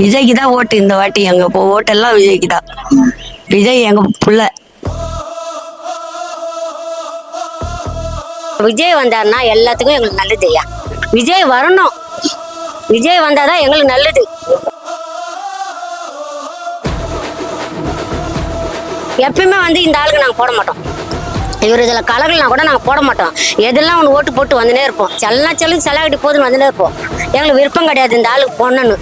விஜய்க்கு தான் ஓட்டு இந்த வாட்டி. எங்க ஓட்டெல்லாம் விஜய்க்கு தான். விஜய் எங்க புள்ள. விஜய் வந்தாருன்னா எல்லாத்துக்கும் எங்களுக்கு நல்லது ஐயா. விஜய் வரணும். விஜய் வந்தாதான் எங்களுக்கு நல்லது. எப்பயுமே வந்து இந்த ஆளுக்கு நாங்கள் போட மாட்டோம். இவர் இதில் கலர்கள்னா கூட நாங்கள் போட மாட்டோம். எதெல்லாம் ஒன்று ஓட்டு போட்டு வந்துனே இருப்போம். செல்லுக்கு செல்லாக்கிட்டு போதுன்னு வந்துனே இருப்போம். எங்களுக்கு விருப்பம் கிடையாது இந்த ஆளுக்கு போடணுன்னு.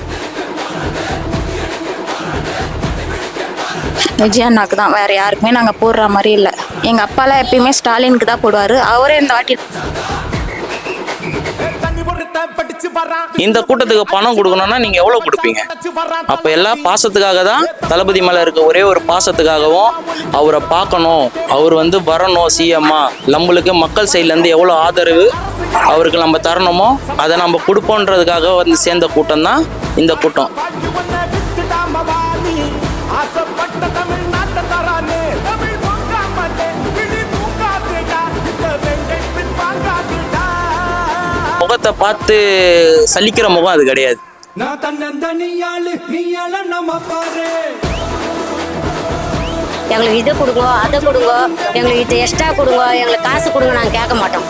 விஜய் அண்ணாக்கு தான், வேற யாருக்குமே நாங்கள் போடுற மாதிரி இல்லை. எங்கள் அப்பாலாம் எப்பயுமே ஸ்டாலினுக்கு தான் போடுவார். அவரே இந்த வாட்டி இந்த கூட்டத்துக்கு பணம் கொடுக்கணும்னா நீங்க எவ்வளவு கொடுப்பீங்க? அப்ப எல்லாம் பாசத்துக்காக தான், தளபதி மேல இருக்க ஒரே ஒரு பாசத்துக்காகவும் அவரை பார்க்கணும், அவர் வந்து வரணும் சிஎம்மா, நம்மளுக்கு மக்கள் சைட்ல இருந்து எவ்வளவு ஆதரவு அவருக்கு நம்ம தரணுமோ அதை நம்ம கொடுப்போன்றதுக்காக வந்து சேர்ந்த கூட்டம் தான் இந்த கூட்டம். முகத்தை பார்த்து சலிக்கிற முகம் அது கிடையாது. எங்களுக்கு இது கொடுங்க, அதை கொடுங்க, எங்களுக்கு இது எக்ஸ்ட்ரா கொடுங்க, எங்களுக்கு காசு கொடுங்க, நாங்கள் கேட்க மாட்டோம்.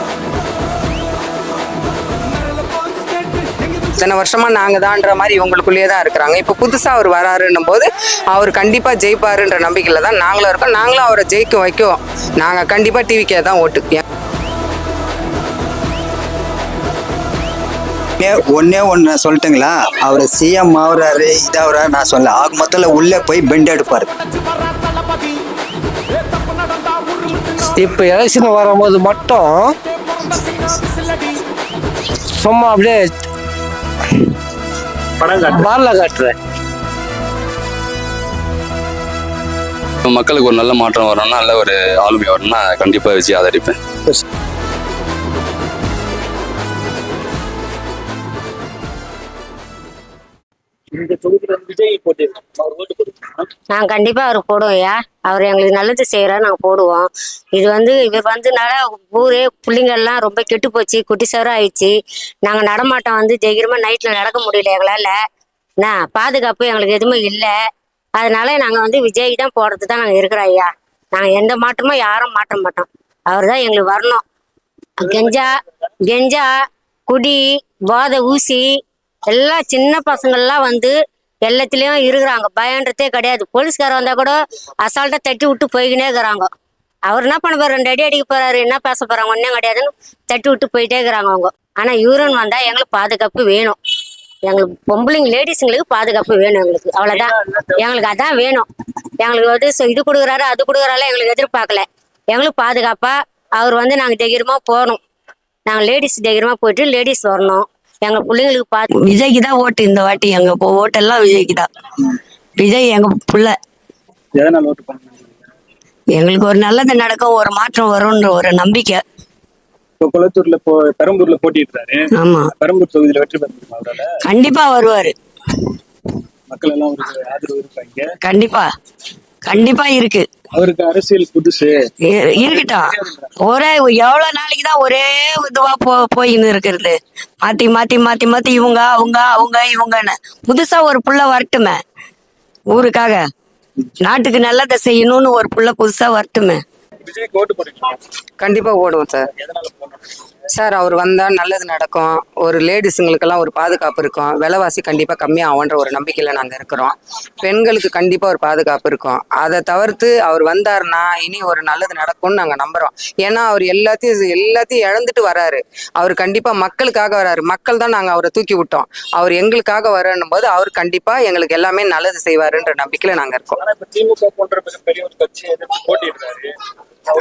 இத்தனை வருஷமா நாங்கள் தான்ற மாதிரி இவங்களுக்குள்ளேயே தான் இருக்கிறாங்க. இப்போ புதுசாக அவர் வராருன்னும் போது அவர் கண்டிப்பாக ஜெயிப்பாருன்ற நம்பிக்கையில் தான் நாங்களும் இருக்கோம். நாங்களும் அவரை ஜெயிக்க வைக்குவோம். நாங்கள் கண்டிப்பாக டிவிக்கே தான் ஓட்டு. ஒன்னே ஒன்று சொல்லட்டுங்களா, அவர் சிஎம் ஆகுறாரு இதாகிறாரு நான் சொல்ல, ஆக மொத்தத்தில் உள்ளே போய் பெண்ட் எடுப்பார். இப்போ எலெக்ஷன் வரும்போது மட்டும் சும்மா அப்படியே பாரல காட்டுறேன். மக்களுக்கு ஒரு நல்ல மாற்றம் வரணும்னா, நல்ல ஒரு ஆளுமை வரணும்னா கண்டிப்பாக வச்சு ஆதரிப்பேன். நாங்கள் கண்டிப்பாக அவர் போடுவோம் ஐயா. அவர் எங்களுக்கு நல்லது செய்கிறாரு, நாங்கள் போடுவோம். இது வந்து இவர் வந்ததுனால ஊரே பிள்ளைங்கள்லாம் ரொம்ப கெட்டு போச்சு, குட்டி சவரம் ஆயிடுச்சு. நாங்கள் நடமாட்டம் வந்து ஜெயிக்கிறமா நைட்டில் நடக்க முடியல எங்களால். என்ன பாதுகாப்பு எங்களுக்கு எதுவுமே இல்லை. அதனால நாங்கள் வந்து விஜய்க்கு தான் போடுறது தான் நாங்கள் இருக்கிறோம் ஐயா. நாங்கள் எந்த மாற்றமும் யாரும் மாற்ற மாட்டோம். அவர் தான் எங்களுக்கு வரணும். கெஞ்சா குடி போதை ஊசி எல்லாம் சின்ன பசங்கள்லாம் வந்து எல்லாத்துலேயும் இருக்கிறாங்க. பயன்றதே கிடையாது. போலீஸ்காரர் வந்தால் கூட அசால்ட்டாக தட்டி விட்டு போய்கினே இருக்கிறாங்க. அவர் என்ன பண்ண போறாரு, 2 அடி அடிக்க போறாரு, என்ன பேச போறாங்க, ஒன்றும் கிடையாதுன்னு தட்டி விட்டு போயிட்டே இருக்கிறாங்க அவங்க. ஆனால் யூரன் வந்தால் எங்களுக்கு பாதுகாப்பு வேணும். எங்களுக்கு பொம்பளைங்க லேடிஸுங்களுக்கு பாதுகாப்பு வேணும். எங்களுக்கு அவ்வளோதான். எங்களுக்கு அதான் வேணும். எங்களுக்கு வந்து இது கொடுக்குறாரு அது கொடுக்குறாரு எங்களுக்கு எதிர்பார்க்கல. எங்களுக்கு பாதுகாப்பாக அவர் வந்து நாங்கள் தைரியமாக போகணும். நாங்கள் லேடிஸ் தைரியமாக போயிட்டு லேடிஸ் வரணும். எங்க பிள்ளைங்களுக்கு பார்த்து விஜய்க்கு தான் ஓட்டு இந்த வாட்டி. எங்க ஓட்டெல்லாம் விஜய்க்கு தான். விஜய் எங்க புள்ள. எங்களுக்கு ஒரு நல்லது நடக்கும், ஒரு மாற்றம் வரும்ன்ற ஒரு நம்பிக்கை. குளத்தூர்ல பெரம்பூர்ல போட்டிடுறாரு. ஆமா, பெரம்பூர் தொகுதியில வெற்றி பெற்றாரு. கண்டிப்பா வருவாரு. மக்கள் எல்லாம் ஆதரவு இருப்பாங்க. கண்டிப்பா இருக்கு. அவருக்கு அரசியல் புதுசு இருக்கட்டும். எவ்வளவு நாளைக்கு தான் ஒரே இதுவா போயின்னு இருக்கிறது? மாத்தி மாத்தி மாத்தி மாத்தி இவங்க அவங்க அவங்க இவங்கன்னு. புதுசா ஒரு புள்ள வரட்டுமே, ஊருக்காக நாட்டுக்கு நல்லதை செய்யணும்னு ஒரு புள்ள புதுசா வரட்டுமே. கண்டிப்பாக ஓடுவோம் சார். சார் அவர் வந்தால் நல்லது நடக்கும். ஒரு லேடிஸுங்களுக்கெல்லாம் ஒரு பாதுகாப்பு இருக்கும். விலைவாசி கண்டிப்பாக கம்மியாகுன்ற ஒரு நம்பிக்கையில் நாங்கள் இருக்கிறோம். பெண்களுக்கு கண்டிப்பாக ஒரு பாதுகாப்பு இருக்கும். அதை தவிர்த்து அவர் வந்தார்னா இனி ஒரு நல்லது நடக்கும்னு நாங்கள் நம்புகிறோம். ஏன்னா அவர் எல்லாத்தையும் இழந்துட்டு வராரு. அவர் கண்டிப்பாக மக்களுக்காக வராரு. மக்கள் தான் நாங்கள் அவரை தூக்கி விட்டோம். அவர் எங்களுக்காக வரணும் போது அவர் கண்டிப்பாக எங்களுக்கு எல்லாமே நல்லது செய்வாருன்ற நம்பிக்கையில் நாங்கள் இருக்கோம்.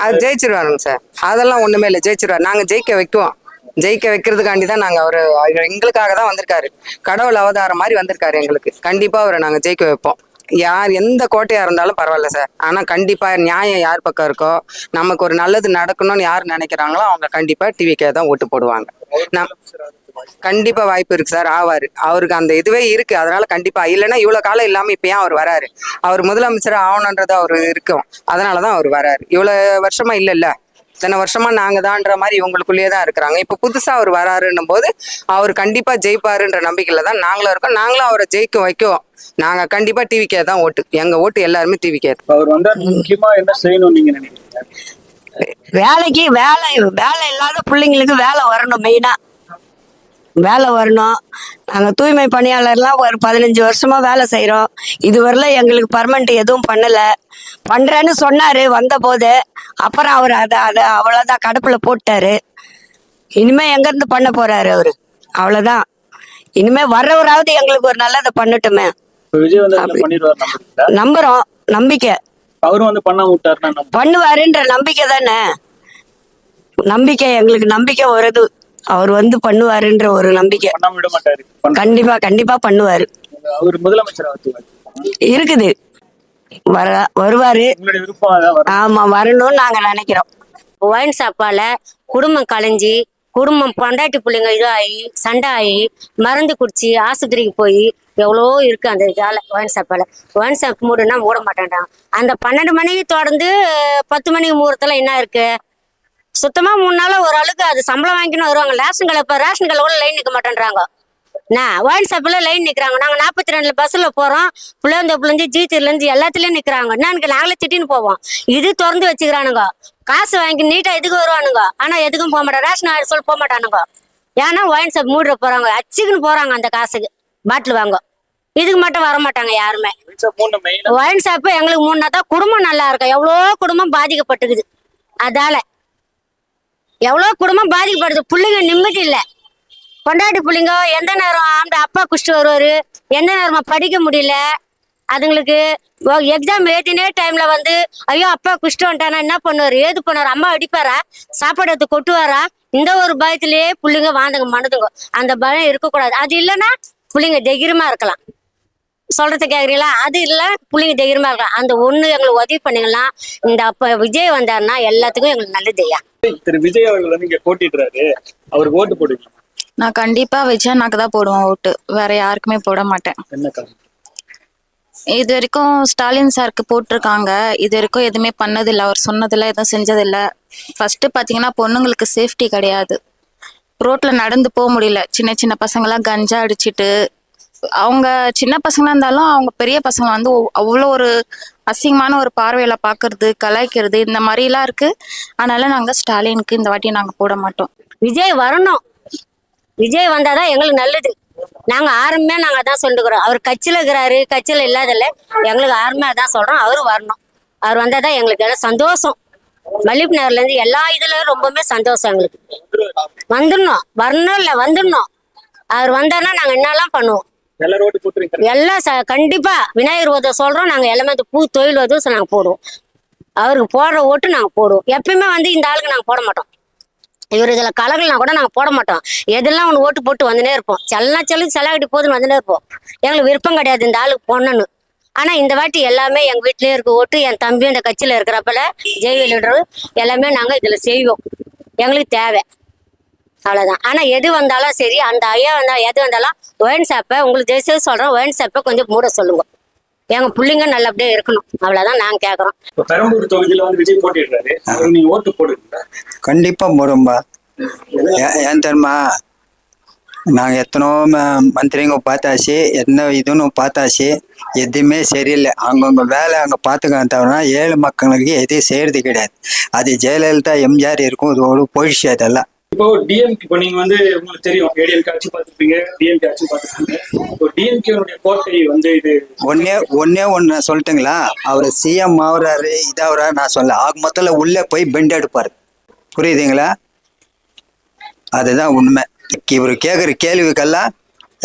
அது ஜெயிச்சிருவாருங்க சார். அதெல்லாம் ஒண்ணுமே இல்லை, ஜெயிச்சிருவாரு. நாங்க ஜெயிக்க வைக்குவோம். ஜெயிக்க வைக்கிறதுக்காண்டி தான் நாங்க அவரு எங்களுக்காக தான் வந்திருக்காரு. கடவுள் அவதாரம் மாதிரி வந்திருக்காரு எங்களுக்கு. கண்டிப்பா அவரை நாங்க ஜெயிக்க வைப்போம். யார் எந்த கோட்டையா இருந்தாலும் பரவாயில்ல சார். ஆனா கண்டிப்பா நியாயம் யார் பக்கம் இருக்கோ, நமக்கு ஒரு நல்லது நடக்கணும்னு யார் நினைக்கிறாங்களோ அவங்க கண்டிப்பா டிவிக்கே தான் ஓட்டு போடுவாங்க. கண்டிப்பா வாய்ப்பு இருக்கு சார். ஆவாரு. அவருக்கு அந்த இதுவே இருக்கு. அதனால கண்டிப்பா, இல்லைன்னா இவ்வளவு காலம் இல்லாம இப்ப ஏன் அவர் வராரு? அவர் முதலமைச்சர் ஆகணுன்றது அவரு இருக்கும். அதனாலதான் அவர் வராரு. இவ்வளவு வருஷமா இல்ல இத்தனை வருஷமா நாங்க தான்ற மாதிரி இவங்களுக்குள்ளேயே தான் இருக்கிறாங்க. இப்ப புதுசா அவர் வராருன்னும் போது அவர் கண்டிப்பா ஜெயிப்பாருன்ற நம்பிக்கையில தான் நாங்களும் இருக்கோம். நாங்களும் அவரை ஜெயிக்க வைக்குவோம். நாங்க கண்டிப்பா டிவிக்கே தான் ஓட்டு. எங்க ஓட்டு எல்லாருமே டிவிக்கே. அவர் வந்தா முக்கியமா என்ன செய்யணும்னு நீங்க நினைக்கிறீங்க? வேலைக்கு வேலை வேலை இல்லாத பிள்ளைங்களுக்கு வேலை வரணும். மெயினா வேலை வரணும். நாங்க தூய்மை பணியாளர்லாம் ஒரு 15 வருஷமா வேலை செய்யறோம். இதுவரையில எங்களுக்கு பர்மனெண்ட் எதுவும் பண்ணல. பண்றேன்னு சொன்னாரு வந்த போது. அப்புறம் அவர் அதை அவ்வளவுதான் கடுப்புல போட்டாரு. இனிமே எங்க இருந்து பண்ண போறாரு அவரு? அவ்வளவுதான். இனிமே வர்றவராவது எங்களுக்கு ஒரு நல்லதை பண்ணட்டுமே. விஜய் வந்து பண்ணிடுவார் நம்புறீங்களா? நம்புறோம். நம்பிக்கை. அவரும் வந்து பண்ணாம விட்டாருன்னா பண்ணுவாருன்ற நம்பிக்கை தானே. நம்பிக்கை, எங்களுக்கு நம்பிக்கை வருது. அவர் வந்து பண்ணுவாருன்ற ஒரு நம்பிக்கை. பண்ணாம விட மாட்டாரு. கண்டிப்பா கண்டிப்பா பண்ணுவாரு. அவர் முதலமைச்சர் இருக்குது. வருவாரு. உங்களுடைய விருப்பம் அதான். ஆமா, வரணும்னு நாங்க நினைக்கிறோம். ஒயின் ஷாப்பால குடும்பம் கலைஞ்சி, குடும்பம் பொண்டாட்டி பிள்ளைங்க இதாகி சண்டை ஆகி மருந்து குடிச்சு ஆஸ்பத்திரிக்கு போய் எவ்வளோ இருக்கு அந்த இதால. ஒயின் ஷாப் மூடுனா மூட மாட்டேன்றாங்க. அந்த 12 மணிக்கு தொடர்ந்து 10 மணிக்கு மூடத்துல என்ன இருக்கு? சுத்தமா 3 நாளா ஒரு ஆளுக்கு அது சம்பளம் வாங்கின்னு வருவாங்க. ரேஷன் கடை கூட லைன் நிற்க மாட்டேன்றாங்க. ஒயின் ஷாப்ல லைன் நிற்கிறாங்க. நாங்கள் 42 பஸ்ஸில் போகிறோம். புள்ளேந்து ஜீத்திலேருந்து எல்லாத்துலேயும் நிற்கிறாங்க. என்னன்னு நாங்களே திட்டின்னு போவோம். இது திறந்து வச்சுக்கிறானுங்க. காசு வாங்கி நீட்டாக எதுக்கு வருவானுங்க. ஆனால் எதுக்கும் போக மாட்டாங்க. ரேஷன் சொல்லி போக மாட்டானுங்க. ஏன்னா ஒயின் ஷாப் மூடுற போகிறாங்க. அச்சுக்குன்னு போகிறாங்க. அந்த காசுக்கு பாட்டில் வாங்க. இதுக்கு மட்டும் வர மாட்டாங்க யாருமே. ஒயின் ஷாப்பு எங்களுக்கு 3 தான் குடும்பம் நல்லா இருக்கும். எவ்வளோ குடும்பம் பாதிக்கப்பட்டுக்குது. அதால எவ்வளோ குடும்பம் பாதிக்கப்படுது. பிள்ளைங்க நிம்மதி இல்லை. பொண்டாட்டி பிள்ளைங்க எந்த நேரம் அப்பா குடிச்சிட்டு வருவாரு. எந்த நேரமா படிக்க முடியல. அதுங்களுக்கு எக்ஸாம் எழுதினே டைம்ல வந்து ஐயோ அப்பா குடிச்சிட்டு வந்துட்டானா என்ன பண்ணுவாரு, ஏது பண்ணுவாரு, அம்மா அடிப்பாரா, சாப்பாடு எடுத்து கொட்டுவாரா, இந்த ஒரு பயத்திலேயே பிள்ளைங்க வாழ்ந்துங்க மனதுங்க. அந்த பயம் இருக்கக்கூடாது. அது இல்லைன்னா பிள்ளைங்க தைரியமா இருக்கலாம். சொல்றது கேக்குறீங்களா? அது இல்ல பிள்ளைங்க தைரியமா இருக்கலாம். அந்த ஒண்ணு எங்களுக்கு உதவி பண்ணீங்கன்னா, இந்த அப்ப விஜய் வந்தாருன்னா எல்லாத்துக்கும் எங்களுக்கு நல்லதுயா. திரு விஜய் அவர்கள் வந்து இங்க போட்டிடுறாரு, அவருக்கு ஓட்டு போடுவீங்க? நான் கண்டிப்பா விஜய் நாக்கு தான் போடுவேன் ஓட்டு. வேற யாருக்குமே போட மாட்டேன். என்ன காரணம்? இது வரைக்கும் ஸ்டாலின் சாருக்கு போட்டிருக்காங்க. இது வரைக்கும் எதுவுமே பண்ணதில்லை. அவர் சொன்னதில்லை, எதுவும் செஞ்சதில்லை. ஃபர்ஸ்ட் பாத்தீங்கன்னா பொண்ணுங்களுக்கு சேஃப்டி கிடையாது. ரோட்ல நடந்து போக முடியல. சின்ன சின்ன பசங்களாம் கஞ்சா அடிச்சிட்டு, அவங்க சின்ன பசங்களா இருந்தாலும் அவங்க பெரிய பசங்க வந்து அவ்வளோ ஒரு அசிங்கமான ஒரு பார்வையில பாக்குறது, கலாய்க்கிறது, இந்த மாதிரிலாம் இருக்கு. அதனால நாங்க ஸ்டாலினுக்கு இந்த வாட்டி நாங்க போட மாட்டோம். விஜய் வரணும். விஜய் வந்தாதான் எங்களுக்கு நல்லது. நாங்க ஆரம்பமே நாங்க அதான் சொல்லிக்கிறோம். அவர் கட்சியில இருக்கிறாரு, கட்சியில இல்லாதல்ல. எங்களுக்கு ஆரம்பமே அதான் சொல்றோம். அவரு வரணும். அவர் வந்தாதான் எங்களுக்கு எல்லாம் சந்தோஷம். மல்லிப்பு நகர்ல இருந்து எல்லா இதுல ரொம்பவுமே சந்தோஷம் எங்களுக்கு. வந்துடணும். வரணும் இல்ல வந்துடணும். அவர் வந்தாருன்னா நாங்க என்னெல்லாம் பண்ணுவோம். எல்லாம் கண்டிப்பா விநாயகர் உதவ சொல்றோம். நாங்க எல்லாமே பூ தொழில் உதவ நாங்க போடுவோம். அவருக்கு போடுற ஓட்டு நாங்க போடுவோம். எப்பயுமே வந்து இந்த ஆளுக்கு நாங்க போட மாட்டோம். இவர் இதுல கலகலாம் கூட நாங்க போட மாட்டோம். எதெல்லாம் ஒன்று ஓட்டு போட்டு வந்துனே இருப்போம். செல்லாக்கட்டி போதுன்னு வந்துனே இருப்போம். எங்களுக்கு விருப்பம் கிடையாது இந்த ஆளுக்கு பொண்ணுன்னு. ஆனா இந்த வாட்டி எல்லாமே எங்க வீட்லயே இருக்க ஓட்டு. என் தம்பியும் இந்த கட்சியில இருக்கிறப்பல ஜெயவேலின்றது எல்லாமே நாங்க இதுல செய்வோம். எங்களுக்கு தேவை, அவ்வளவுதான். ஆனா எது வந்தாலும் சரி, அந்த ஐயா வந்தாலும் எது வந்தாலும் ஒயின் ஷாப்பை உங்களுக்கு ஜெயிச்சு சொல்றோம். ஒயின் ஷாப்பை கொஞ்சம் மூட சொல்லுங்க. எங்க பிள்ளைங்க நல்லபடியா இருக்கணும். அவ்வளவுதான் நாங்க கேக்குறோம். பெரம்பூர் தொகுதியில வந்து விஜய் போட்டிடுறாரு, நீங்க ஓட்டு போடுவீங்களா? கண்டிப்பா போடும்பா. ஏன் தெரியுமா, நாங்கள் எத்தனோ மந்திரிங்க பார்த்தாச்சு, என்ன இதுன்னு பார்த்தாச்சு, எதுவுமே சரியில்லை. அவங்கவுங்க வேலை அங்கே பார்த்துக்கலாம் தவிர ஏழை மக்களுக்கு எதையும் செய்யறது கிடையாது. அது ஜெயலலிதா எம்ஜிஆர் இருக்கும், இதோடு போயிடுச்சு அதெல்லாம். இப்போ டிஎம்கே, இப்போ நீங்க வந்து உங்களுக்கு தெரியும் ஏடிஎம்கே ஆட்சி பார்த்துருப்பீங்க, டிஎம்கே ஆட்சி பார்த்துருப்பீங்க. இப்போ டிஎம்கேனுடைய கோட்டை வந்து இது ஒன்னே சொல்லட்டுங்களா, அவர் சிஎம் ஆகுறாரு இதாகிறாரு நான் சொல்ல, ஆக மொத்தத்தில் உள்ளே போய் பெண்ட் எடுப்பார். புரியுதுங்களா? அதுதான் உண்மை. இவர் கேட்குற கேள்விக்கெல்லாம்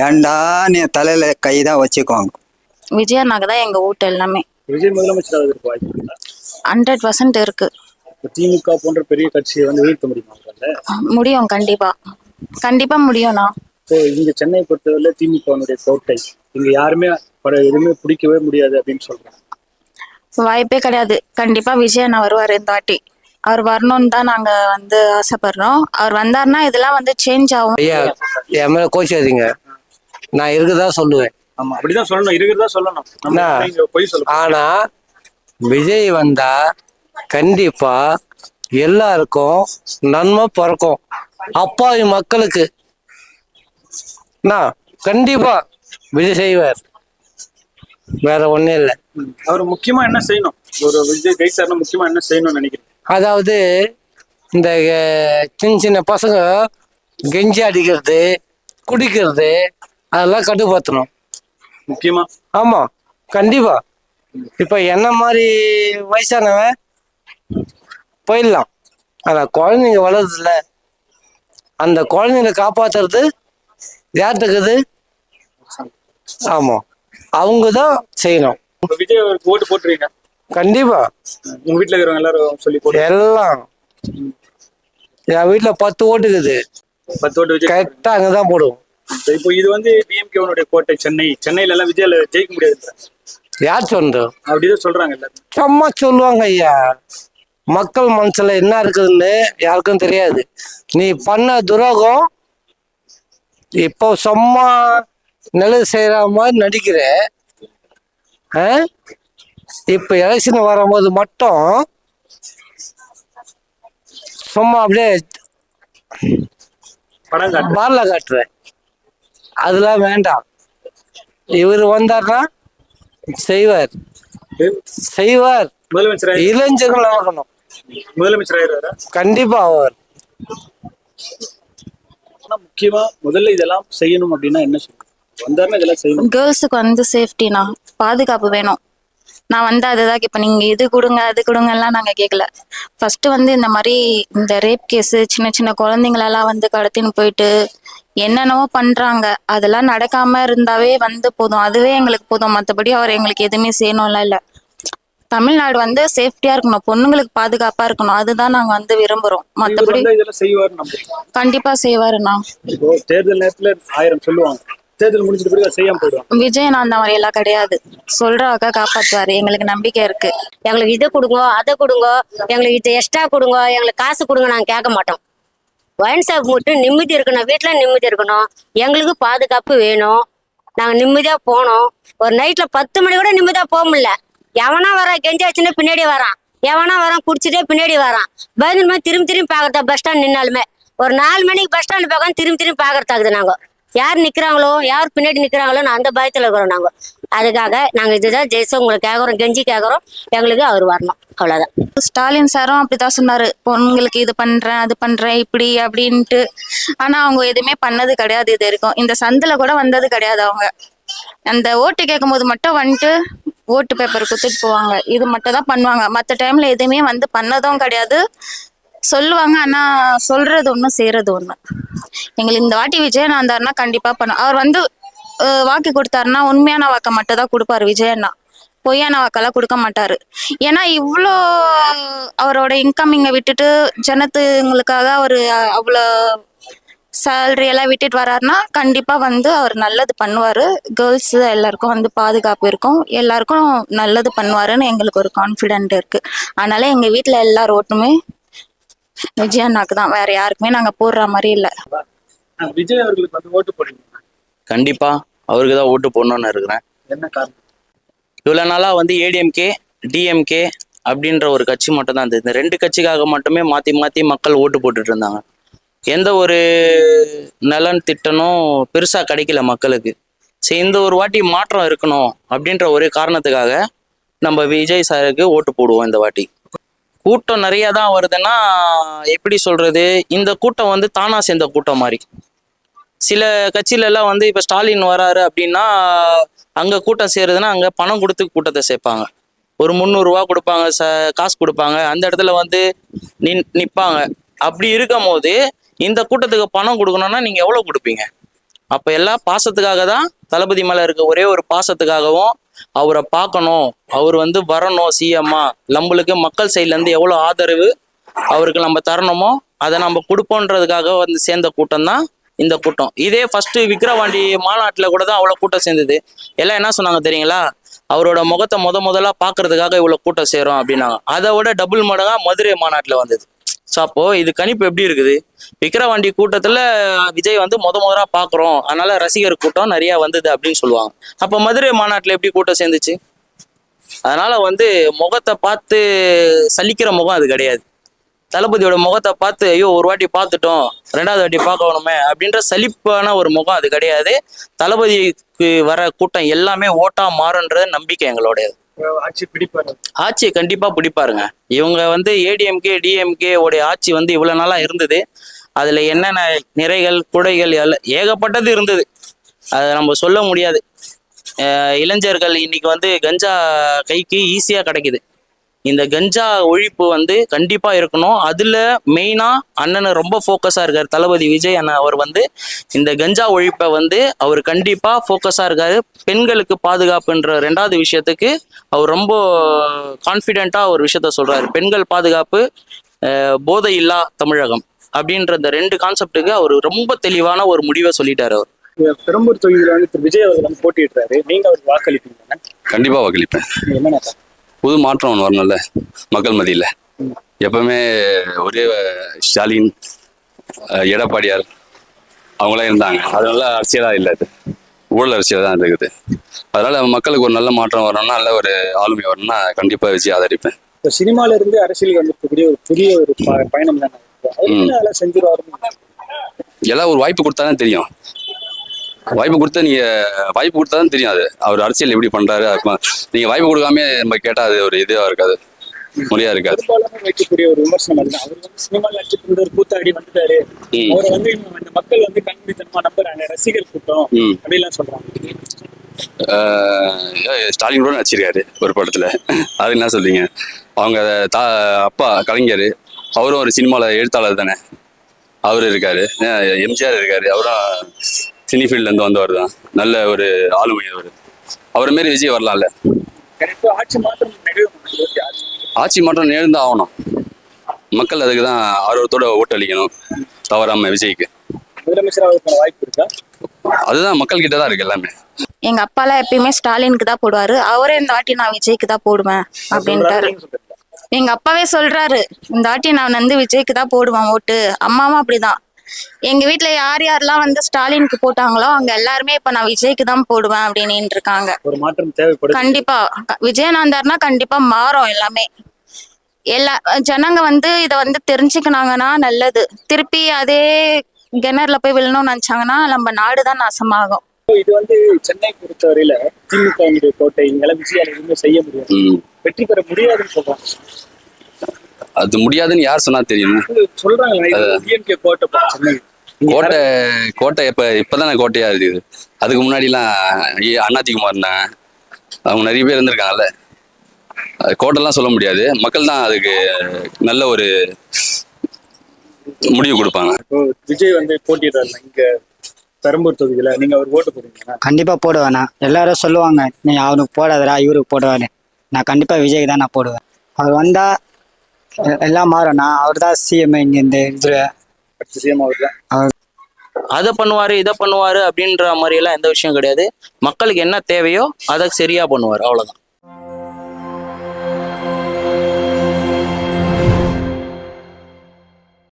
ஏண்டா நீ தலையில கை தான் வச்சுக்குவாங்க. விஜய் நாக்கு தான் எங்க ஓட்டு எல்லாமே. விஜய் முதலமைச்சர் 100% இருக்கு. திமுக போன்ற பெரிய கட்சியை வந்து வீழ்த்த முடியுமா? முடியும். கண்டிப்பா முடியும்ண்ணா. இங்க சென்னை பொறுத்தவரை திமுகனுடைய கோட்டை, இங்க யாருமே எதுவுமே பிடிக்கவே முடியாது அப்படின்னு சொல்றாங்க. வாய்ப்பே கிடையாது. கண்டிப்பா விஜய் அண்ணா வருவாரு இந்த வாட்டி. அவர் வரணும்னு தான் நாங்க வந்து ஆசைப்படுறோம். அவர் வந்தாருன்னா இதெல்லாம் வந்து சேஞ்ச் ஆகும். ஐயா என் மேல கோச்சாதீங்க, நான் இருக்குதா சொல்லுவேன். ஆமா, அப்படிதான் சொல்லணும், இருக்கிறதா சொல்லணும். ஆனா விஜய் வந்தா கண்டிப்பா எல்லாருக்கும் நன்மை பிறக்கும். அப்பாவி மக்களுக்கு கண்டிப்பா விஜய் செய்வார், வேற ஒண்ணும் இல்லை. அவர் முக்கியமா என்ன செய்யணும்? ஒரு விஜய் ஜெயிச்சாருன்னா முக்கியமா என்ன செய்யணும்னு நினைக்கிறேன்? அதாவது இந்த சின்ன சின்ன பசங்க கெஞ்சி அடிக்கிறது, குடிக்கிறது, அதெல்லாம் கட்டுப்படுத்தணும் முக்கியமா. ஆமா, கண்டிப்பா. இப்ப என்ன மாதிரி வயசானவன் போயிடலாம், ஆனா குழந்தைங்க வளருதுல, அந்த குழந்தைங்களை காப்பாத்துறது யார்கிட்டக்குது? ஆமா, அவங்கதான் செய்யணும். விஜய் அவருக்கு ஓட்டு போட்டுருவீங்க? கண்டிப்பா. உங்க வீட்டுல இருக்கிறவங்க எல்லாரும் சொல்லி போட்டு எல்லாம் என் வீட்டுல 10 ஓட்டுக்குது, 10 ஓட்டு விஜய் கரெக்டா அங்கதான் போடுவோம். இப்போ இது வந்து டிஎம்கேனுடைய கோட்டை சென்னையில எல்லாம் விஜயால ஜெயிக்க முடியாது. யார் சொல்றோம்? அப்படிதான் சொல்றாங்க எல்லாரும். சும்மா சொல்லுவாங்க ஐயா. மக்கள் மனசுல என்ன இருக்குதுன்னு யாருக்கும் தெரியாது. நீ பண்ண துரோகம் இப்போ சும்மா நல்லது செய்யற மாதிரி நடிக்கிற. இப்ப எலெக்ஷன் வரும்போது மட்டும் சும்மா அப்படியே பார்ல காட்டுற, அதெல்லாம் வேண்டாம். இவர் வந்தார்னா செய்வார். முதலமைச்சர் இளைஞர்கள் நடக்கணும். முதலமைச்சர் ஆயிடுவாரா? கண்டிப்பா அவர். முக்கியமா முதல்ல இதெல்லாம் செய்யணும் அப்படின்னா என்ன சொல்லுங்க? வந்தாருன்னா இதெல்லாம் செய்யணும். கேர்ள்ஸுக்கு வந்து சேஃப்டினா பாதுகாப்பு வேணும். நான் வந்து அதுதான் கேட்பேன். நீங்க இது கொடுங்க அது கொடுங்க எல்லாம் நாங்க கேட்கல. ஃபர்ஸ்ட் வந்து இந்த மாதிரி இந்த ரேப் கேஸ், சின்ன சின்ன குழந்தைங்களெல்லாம் வந்து கடத்தின்னு போயிட்டு என்னென்னவோ பண்றாங்க. அதெல்லாம் நடக்காம இருந்தாவே வந்து போதும், அதுவே எங்களுக்கு போதும். மற்றபடி அவர் எங்களுக்கு எதுவுமே செய்யணும்லாம் இல்லை. தமிழ்நாடு வந்து சேஃப்டியா இருக்கணும், பொண்ணுங்களுக்கு பாதுகாப்பா இருக்கணும், அதுதான் நாங்க வந்து விரும்புறோம். மற்றபடி கண்டிப்பா செய்வாருண்ணா. தேர்தல் நேரத்துல 1000 சொல்லுவாங்க, தேர்தல் முடிஞ்சிட்டு பிறகு செய்யாம போயிடுவாங்க. விஜய் அந்த மாதிரி எல்லாம் கிடையாது, சொல்றாக்க காப்பாத்துவாரு, எங்களுக்கு நம்பிக்கை இருக்கு. எங்களுக்கு இதை கொடுங்க அதை கொடுங்க, எங்களுக்கு இது எக்ஸ்ட்ரா கொடுங்க, எங்களுக்கு காசு கொடுங்க, நாங்கள் கேட்க மாட்டோம். ஒயின் ஷாப் மட்டும் நிம்மதி இருக்கணும், வீட்டில் நிம்மதி இருக்கணும், எங்களுக்கு பாதுகாப்பு வேணும். நாங்கள் நிம்மதியாக போனோம். ஒரு நைட்டில் 10 மணி கூட நிம்மதியாக போக முடியல. எவனா வரான் கெஞ்சி வச்சுன்னு பின்னாடி வரான், எவனா வரான் குடிச்சிட்டே பின்னாடி வரான். பயந்துமா திரும்பி பார்க்கறதா பஸ் ஸ்டாண்ட் நின்னாலுமே. ஒரு 4 மணிக்கு பஸ் ஸ்டாண்டு பார்க்க திரும்பி பார்க்கறதாக்குது. நாங்கள் யார் நிற்கிறாங்களோ யார் பின்னாடி நிற்கிறாங்களோன்னு அந்த பயத்தில் இருக்கிறோம் நாங்கள். அதுக்காக நாங்கள் இதுதான் ஜெயிச்சு உங்களை கேட்குறோம், கெஞ்சி கேட்குறோம், எங்களுக்கு அவர் வரணும், அவ்வளோதான். ஸ்டாலின் சாரும் அப்படிதான் சொன்னாரு, பொண்ணுங்களுக்கு இது பண்றேன் அது பண்றேன் இப்படி அப்படின்ட்டு. ஆனா அவங்க எதுவுமே பண்ணது கிடையாது இது வரைக்கும். இந்த சந்தில கூட வந்தது கிடையாது. அவங்க அந்த ஓட்டு கேட்கும் போது மட்டும் வந்துட்டு ஓட்டு பேப்பர் குத்துட்டு போவாங்க, இது மட்டும் தான் பண்ணுவாங்க. மற்ற டைம்ல எதுவுமே வந்து பண்ணதும் கிடையாது. சொல்லுவாங்க, ஆனா சொல்றது ஒண்ணு செய்யறது ஒண்ணு. எங்களுக்கு இந்த வாட்டி விஜயன் வந்தாருன்னா கண்டிப்பா பண்ண. அவர் வந்து வாக்கு கொடுத்தாருன்னா உண்மையான வாக்கை மட்டும் தான் கொடுப்பாரு விஜயண்ணா, பொய்யான வாக்கெல்லாம் கொடுக்க மாட்டாரு. ஏன்னா இவ்வளோ அவரோட இன்கமிங்கை விட்டுட்டு ஜனத்துங்களுக்காக அவர் அவ்வளோ சேலரி எல்லாம் விட்டுட்டு வர்றாருன்னா கண்டிப்பா வந்து அவர் நல்லது பண்ணுவாரு. கேர்ள்ஸ் எல்லாருக்கும் வந்து பாதுகாப்பு இருக்கும், எல்லாருக்கும் நல்லது பண்ணுவாருன்னு எங்களுக்கு ஒரு கான்ஃபிடென்ட் இருக்கு. அதனால எங்க வீட்டுல எல்லார் ஓட்டுமே விஜய் அண்ணாக்கு தான், வேற யாருக்குமே நாங்க போடுற மாதிரி இல்லை. விஜய் அவர்களுக்கு வந்து ஓட்டு போடுறீங்க? கண்டிப்பா அவருக்கு தான் ஓட்டு போடணும்னு இருக்கிறேன். என்ன காரணம்? இவ்வளோ நாளாக வந்து ஏடிஎம்கே டிஎம்கே அப்படின்ற ஒரு கட்சி மட்டும் தான் இருந்தது. இந்த 2 கட்சிக்காக மட்டுமே மாற்றி மாற்றி மக்கள் ஓட்டு போட்டுட்டு இருந்தாங்க. எந்த ஒரு நலன் திட்டனும் பெருசாக கிடைக்கல மக்களுக்கு. சரி, இந்த ஒரு வாட்டி மாற்றம் இருக்கணும் அப்படின்ற ஒரு காரணத்துக்காக நம்ம விஜய் சாருக்கு ஓட்டு போடுவோம். இந்த வாட்டி கூட்டம் நிறையா தான் வருதுன்னா எப்படி சொல்கிறது, இந்த கூட்டம் வந்து தானாக சேர்ந்த கூட்டம் மாதிரி. சில கட்சியிலெல்லாம் வந்து இப்போ ஸ்டாலின் வராரு அப்படின்னா அங்கே கூட்டம் சேருதுன்னா அங்கே பணம் கொடுத்து கூட்டத்தை சேர்ப்பாங்க. ஒரு 300 ரூபா கொடுப்பாங்க, காசு கொடுப்பாங்க, அந்த இடத்துல வந்து நிற்பாங்க. அப்படி இருக்கும் போது இந்த கூட்டத்துக்கு பணம் கொடுக்கணும்னா நீங்கள் எவ்வளோ கொடுப்பீங்க? அப்போ எல்லாம் பாசத்துக்காக தான், தளபதி மேலே இருக்க ஒரே ஒரு பாசத்துக்காகவும் அவரை பார்க்கணும், அவர் வந்து வரணும் சிஎம்மா, நம்மளுக்கு மக்கள் சைட்லேருந்து எவ்வளோ ஆதரவு அவருக்கு நம்ம தரணுமோ அதை நம்ம கொடுப்போன்றதுக்காக வந்து சேர்ந்த கூட்டம் தான் இந்த கூட்டம். இதே ஃபஸ்ட்டு விக்கிரவாண்டி மாநாட்டில் கூட தான் அவ்வளோ கூட்டம் சேர்ந்தது. எல்லாம் என்ன சொன்னாங்க தெரியுங்களா? அவரோட முகத்தை முதலாக பார்க்கறதுக்காக இவ்வளோ கூட்டம் சேரும் அப்படின்னாங்க. அதை விட டபுள் மடங்காக மதுரை மாநாட்டில் வந்தது. ஸோ அப்போது இது கணிப்பு எப்படி இருக்குது? விக்கிரவாண்டி கூட்டத்தில் விஜய் வந்து முதலாக பார்க்குறோம், அதனால ரசிகர் கூட்டம் நிறையா வந்தது அப்படின்னு சொல்லுவாங்க. அப்போ மதுரை மாநாட்டில் எப்படி கூட்டம் சேர்ந்துச்சு? அதனால வந்து முகத்தை பார்த்து சலிக்கிற முகம் அது கிடையாது. தளபதியோட முகத்தை பார்த்து ஐயோ ஒரு வாட்டி பார்த்துட்டோம், ரெண்டாவது வாட்டி பார்க்கணுமே அப்படின்ற சலிப்பான ஒரு முகம் அது கிடையாது. தளபதிக்கு வர கூட்டம் எல்லாமே ஓட்டா மாறுன்ற நம்பிக்கை எங்களுடையது. ஆட்சி பிடிப்பாரு. ஆட்சியை கண்டிப்பா பிடிப்பாருங்க. இவங்க வந்து ஏடிஎம்கே டிஎம்கே உடைய ஆட்சி வந்து இவ்வளவு நாளா இருந்தது. அதுல என்னென்ன நிறைகள் குறைகள் ஏகப்பட்டது இருந்தது, அதை நம்ம சொல்ல முடியாது. இளைஞர்கள் இன்னைக்கு வந்து கஞ்சா கைக்கு ஈஸியா கிடைக்குது. இந்த கஞ்சா ஒழிப்பு வந்து கண்டிப்பா இருக்கணும். அதுல மெயினா அண்ணன் ரொம்ப ஃபோக்கஸா இருக்காரு. தளபதி விஜய் அண்ணன் அவர் வந்து இந்த கஞ்சா ஒழிப்பை வந்து அவர் கண்டிப்பா ஃபோக்கஸா இருக்காரு. பெண்களுக்கு பாதுகாப்புன்ற 2வது விஷயத்துக்கு அவர் ரொம்ப கான்ஃபிடென்ட்டா ஒரு விஷயத்த சொல்றாரு. பெண்கள் பாதுகாப்பு, போதை இல்லா தமிழகம் அப்படின்ற இந்த 2 கான்செப்டுக்கு அவர் ரொம்ப தெளிவான ஒரு முடிவை சொல்லிட்டாரு. அவர் பெரம்பூர் தொகுதியில வந்து திரு விஜய் அவர்கள் வந்து போட்டியிட்டாரு. நீங்க அவருக்கு வாக்களிப்பீங்க? கண்டிப்பா வாக்களிப்பேன். என்னென்ன புது மாற்றம் ஒன்று வரணும்ல மக்கள் மத்தியில். எப்பவுமே ஒரே ஸ்டாலின், எடப்பாடியார் அவங்களாம் இருந்தாங்க. அதனால அரசியலாக இல்லை, அது ஊழல் அரசியல் தான் இருக்குது. அதனால மக்களுக்கு ஒரு நல்ல மாற்றம் வரணும்னா, நல்ல ஒரு ஆளுமை வரணும்னா கண்டிப்பாக விஜய் ஆதரிப்பேன். இப்போ சினிமால இருந்து அரசியலுக்கு வந்திருக்கக்கூடிய ஒரு புதிய ஒரு பயணம் தானே. அதெல்லாம் செஞ்சிருவாரு. எல்லாம் ஒரு வாய்ப்பு கொடுத்தா தான் தெரியும். வாய்ப்பு கொடுத்தா வாய்ப்பு கொடுத்தா தான் தெரியும் அது அவர் அரசியல் எப்படி பண்றாரு. நீங்க வாய்ப்பு கொடுக்காம நம்ம கேட்டா அது ஒரு இதுவா இருக்காது, முறையா இருக்காது. வைக்கக்கூடிய ஒரு விமர்சனம் அதுதான். அவர் வந்து சினிமாவில் நடிச்சிட்டு இருந்த ஒரு கூத்தாடி வந்துட்டாரு, அவரை வந்து இந்த மக்கள் வந்து கண்மூடித்தனமா நம்புறாங்க, ரசிகர் கூட்டம் அப்படிலாம் சொல்றாங்க. ஸ்டாலின் கூட நடிச்சிருக்காரு ஒரு படத்துல, அது என்ன சொல்றீங்க? அவங்க அப்பா கலைஞர், அவரும் ஒரு சினிமாவில் எழுத்தாளர் தானே. அவரு இருக்காரு, எம்ஜிஆர் இருக்காரு, அவரும் சினி ஃபீல்ட்ல இருந்து வந்தவர் தான். நல்ல ஒரு ஆளுமை அவரை மாரி விஜய் வரலாம்ல. ஆட்சி மாற்றம் நேர்ந்து ஆகணும். மக்கள் அதுக்கு தான் ஆர்வத்தோட ஓட்டளிக்கணும், தவறாம விஜய்க்கு. வாய்ப்பு இருக்கா? அதுதான் மக்கள் கிட்ட தான் இருக்கு எல்லாமே. எங்க அப்பாலாம் எப்பயுமே ஸ்டாலினுக்கு தான் போடுவாரு. அவரே இந்த வாட்டி நான் விஜய்க்கு தான் போடுவேன் அப்படின்ட்டாரு. எங்க அப்பாவே சொல்றாரு, இந்த வாட்டி நான் வந்து விஜய்க்கு தான் போடுவேன் ஓட்டு. அம்மாவும் அப்படிதான். எங்க வீட்டுல யார் யாரெல்லாம் வந்து ஸ்டாலினுக்கு போட்டாங்களோ அவங்க எல்லாருமே இப்ப நான் விஜய்க்கு தான் போடுவேன் அப்படின்னு இருக்காங்க. ஒரு மாற்றம் தேவைப்படுது. கண்டிப்பா விஜய் வந்தாருன்னா கண்டிப்பா மாறும் எல்லாமே. எல்லா ஜனங்க வந்து இதை வந்து தெரிஞ்சுக்கினாங்கன்னா நல்லது. திருப்பி அதே கிணறுல போய் விழணும்னு நினைச்சாங்கன்னா நம்ம நாடுதான் நாசமாகும். இது வந்து சென்னை பொறுத்தவரையில திமுக கோட்டை விஜயால எதுவுமே செய்ய முடியாது, வெற்றி பெற முடியாதுன்னு சொல்றாங்க. அது முடியாதுன்னு யார் சொன்னா தெரியும்? சொல்றாங்க கோட்டை இப்பதானே கோட்டையா இருக்குது. அதுக்கு முன்னாடி எல்லாம் அதிமுக அவங்க நிறைய பேர் இருந்திருக்காங்கல்ல. கோட்டைலாம் சொல்ல முடியாது, மக்கள் தான் அதுக்கு நல்ல ஒரு முடிவு கொடுப்பாங்க. விஜய் வந்து போட்டியிடுறாரு இங்க பெரம்பூர் தொகுதியில, நீங்க அவர் ஓட்டு போடுவீங்க? கண்டிப்பா போடுவேண்ணா. எல்லாரும் சொல்லுவாங்க நீ அவனுக்கு போடாதரா இவருக்கு போடுவாரு. நான் கண்டிப்பா விஜய்க்கு தான் நான் போடுவேன். அவர் வந்தா எல்லாம் மாறனா. அவர் தான் சிஎம் இங்க இந்த இதுல. சிஎம் அவர் தான். அதை பண்ணுவாரு இதை பண்ணுவாரு அப்படின்ற மாதிரி எல்லாம் எந்த விஷயம் கிடையாது. மக்களுக்கு என்ன தேவையோ அதை சரியா பண்ணுவாரு, அவ்வளவுதான்.